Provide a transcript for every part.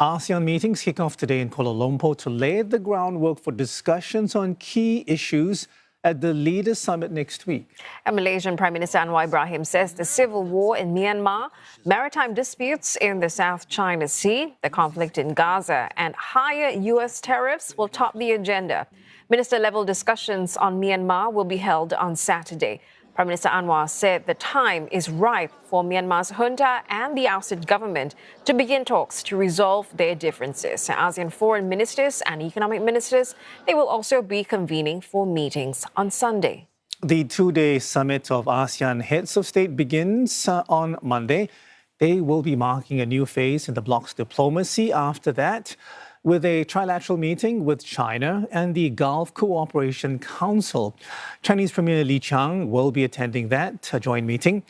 ASEAN meetings kick off today in Kuala Lumpur to lay the groundwork for discussions on key issues at the Leaders' Summit next week. And Malaysian Prime Minister Anwar Ibrahim says the civil war in Myanmar, maritime disputes in the South China Sea, the conflict in Gaza, and higher U.S. tariffs will top the agenda. Minister-level discussions on Myanmar will be held on Saturday. Prime Minister Anwar said the time is ripe for Myanmar's junta and the ousted government to begin talks to resolve their differences. ASEAN foreign ministers and economic ministers, they will also be convening for meetings on Sunday. The two-day summit of ASEAN heads of state begins on Monday. They will be marking a new phase in the bloc's diplomacy after that, with a trilateral meeting with China and the Gulf Cooperation Council. Chinese Premier Li Qiang will be attending that joint meeting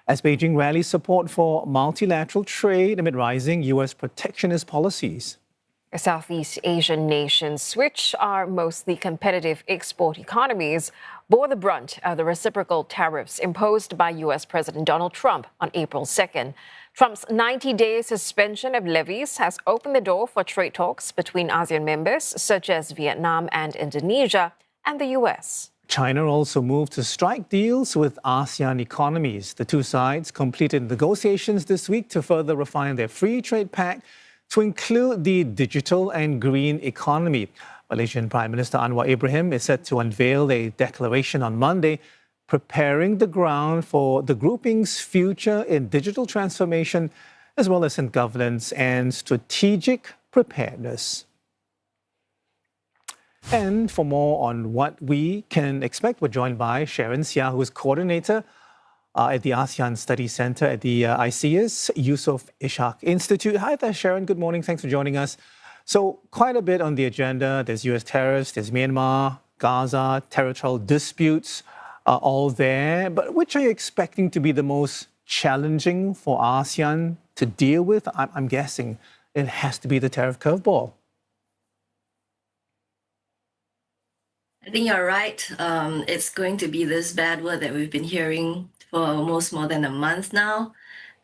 as Beijing rallies support for multilateral trade amid rising U.S. protectionist policies. Southeast Asian nations, which are mostly competitive export economies, bore the brunt of the reciprocal tariffs imposed by U.S. President Donald Trump on April 2nd. Trump's 90-day suspension of levies has opened the door for trade talks between ASEAN members, such as Vietnam and Indonesia, and the U.S. China also moved to strike deals with ASEAN economies. The two sides completed negotiations this week to further refine their free trade pact to include the digital and green economy. Malaysian Prime Minister Anwar Ibrahim is set to unveil a declaration on Monday, preparing the ground for the grouping's future in digital transformation, as well as in governance and strategic preparedness. And for more on what we can expect, we're joined by Sharon Seah, who is coordinator at the ASEAN Studies Centre at the ISEAS, Yusof Ishak Institute. Hi there, Sharon. Good morning. Thanks for joining us. So quite a bit on the agenda. There's US tariffs, there's Myanmar, Gaza, territorial disputes, all there. But which are you expecting to be the most challenging for ASEAN to deal with? I'm guessing it has to be the tariff curveball. I think you're right. It's going to be this bad word that we've been hearing for almost more than a month now.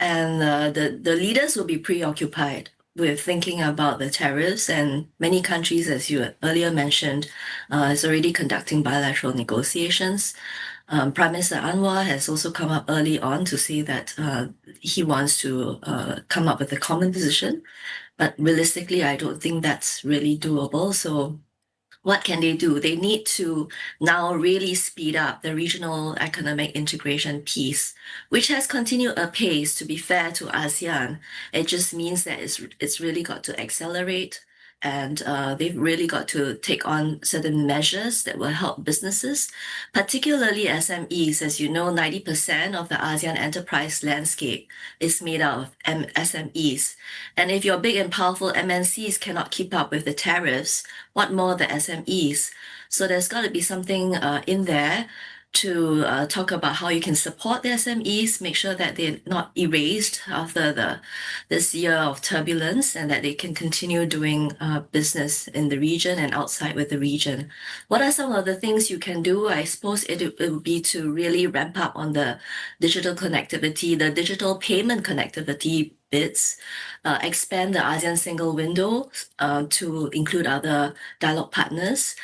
And the leaders will be preoccupied with thinking about the tariffs, and many countries, as you earlier mentioned, is already conducting bilateral negotiations. Prime Minister Anwar has also come up early on to say that he wants to come up with a common position. But realistically, I don't think that's really doable. So what can they do? They need to now really speed up the regional economic integration piece, which has continued apace, to be fair to ASEAN. It just means that it's really got to accelerate, and they've really got to take on certain measures that will help businesses, particularly SMEs. As you know, 90% of the ASEAN enterprise landscape is made out of SMEs. And if your big and powerful MNCs cannot keep up with the tariffs, what more the SMEs? So there's got to be something in there to talk about how you can support the SMEs, make sure that they're not erased after this year of turbulence, and that they can continue doing business in the region and outside with the region. What are some of the things you can do? I suppose it would be to really ramp up on the digital connectivity, the digital payment connectivity bits, expand the ASEAN single window to include other dialogue partners,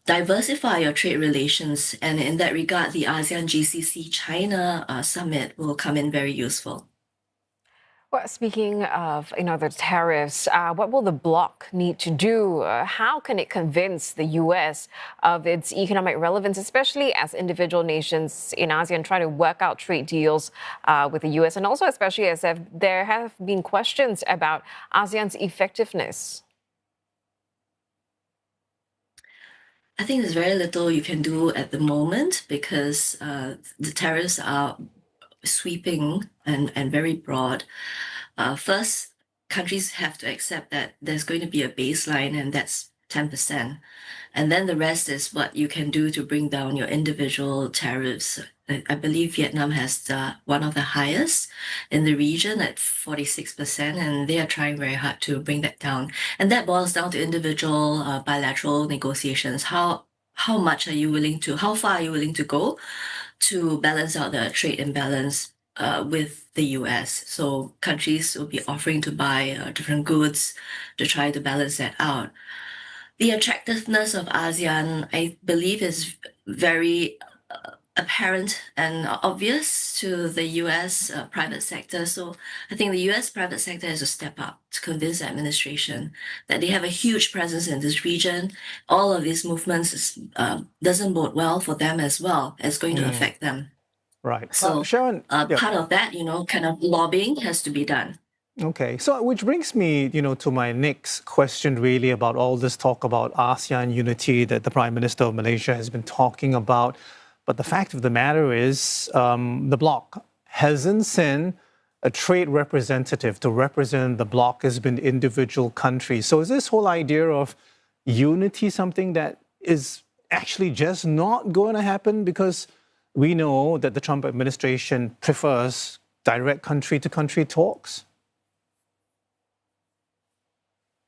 diversify your trade relations, and in that regard, the ASEAN GCC China Summit will come in very useful. Well, speaking of the tariffs, what will the bloc need to do? How can it convince the U.S. of its economic relevance, especially as individual nations in ASEAN try to work out trade deals with the U.S., and also especially as there have been questions about ASEAN's effectiveness? I think there's very little you can do at the moment because the tariffs are sweeping and very broad. First, countries have to accept that there's going to be a baseline, and that's 10%. And then the rest is what you can do to bring down your individual tariffs. I believe Vietnam has one of the highest in the region at 46%, and they are trying very hard to bring that down. And that boils down to individual bilateral negotiations. How far are you willing to go to balance out the trade imbalance? with the US. So countries will be offering to buy different goods to try to balance that out. The attractiveness of ASEAN, I believe, is very apparent and obvious to the US private sector. So I think the US private sector has to step up to convince the administration that they have a huge presence in this region. All of these movements doesn't bode well for them as well. It's going to affect them. Right. So Sharon, part of that, kind of lobbying has to be done. Okay, so which brings me, to my next question really about all this talk about ASEAN unity that the Prime Minister of Malaysia has been talking about. But the fact of the matter is the bloc hasn't sent a trade representative to represent the bloc. Has been individual countries. So is this whole idea of unity something that is actually just not going to happen? Because we know that the Trump administration prefers direct country-to-country talks.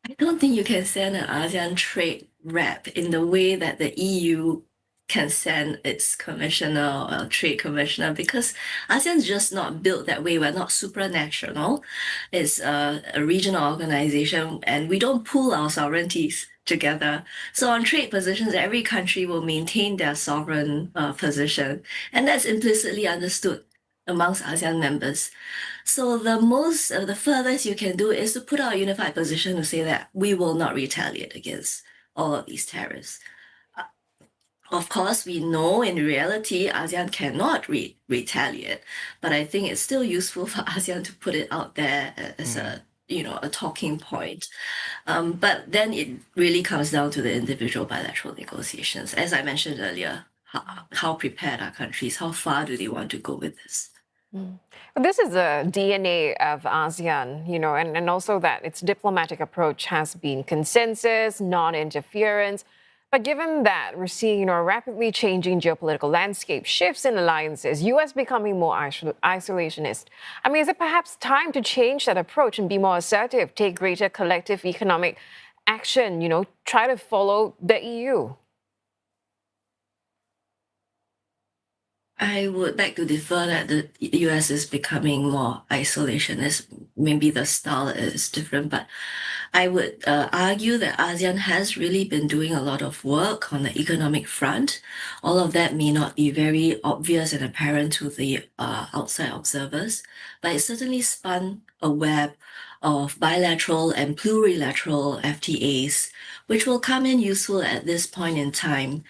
I don't think you can send an ASEAN trade rep in the way that the EU can send its commissioner or trade commissioner, because ASEAN's just not built that way. We're not supranational. It's a regional organization, and we don't pool our sovereignties together. So on trade positions, every country will maintain their sovereign position, and that's implicitly understood amongst ASEAN members. So the furthest you can do is to put out a unified position to say that we will not retaliate against all of these tariffs. Of course, we know in reality ASEAN cannot retaliate, but I think it's still useful for ASEAN to put it out there as a talking point. But then it really comes down to the individual bilateral negotiations. As I mentioned earlier, how prepared are countries? How far do they want to go with this? This is the DNA of ASEAN, and also that its diplomatic approach has been consensus, non-interference. But given that we're seeing, a rapidly changing geopolitical landscape, shifts in alliances, U.S. becoming more isolationist, is it perhaps time to change that approach and be more assertive, take greater collective economic action, try to follow the EU? I would beg to differ that the US is becoming more isolationist. Maybe the style is different, but I would argue that ASEAN has really been doing a lot of work on the economic front. All of that may not be very obvious and apparent to the outside observers, but it certainly spun a web of bilateral and plurilateral FTAs, which will come in useful at this point in time.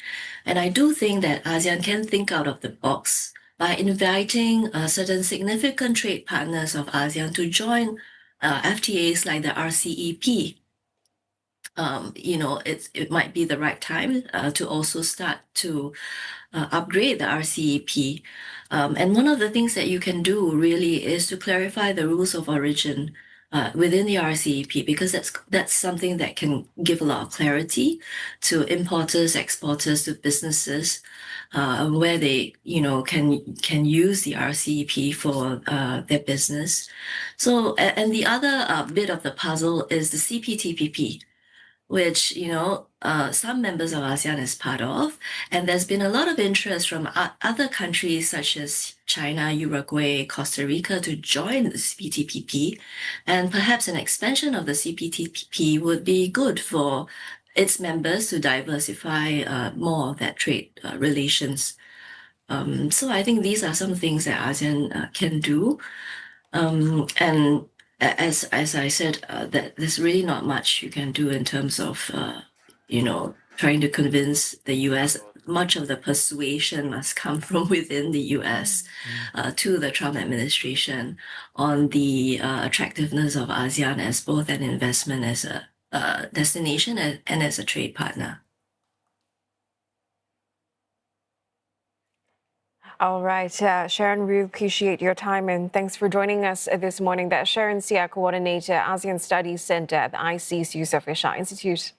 And I do think that ASEAN can think out of the box by inviting certain significant trade partners of ASEAN to join FTAs like the RCEP. It might be the right time to also start to upgrade the RCEP. And one of the things that you can do really is to clarify the rules of origin within the RCEP, because that's something that can give a lot of clarity to importers, exporters, to businesses, where they can use the RCEP for their business. So, and the other bit of the puzzle is the CPTPP, which some members of ASEAN is part of, and there's been a lot of interest from other countries such as China, Uruguay, Costa Rica to join the CPTPP, and perhaps an expansion of the CPTPP would be good for its members to diversify more of that trade relations. So I think these are some things that ASEAN can do, and as I said, that there's really not much you can do in terms of, trying to convince the US. Much of the persuasion must come from within the US to the Trump administration on the attractiveness of ASEAN as both an investment, as a destination, and as a trade partner. All right, Sharon, we appreciate your time and thanks for joining us this morning. That's Sharon Seah, Coordinator, ASEAN Studies Centre at the ISEAS Yusof Ishak Institute.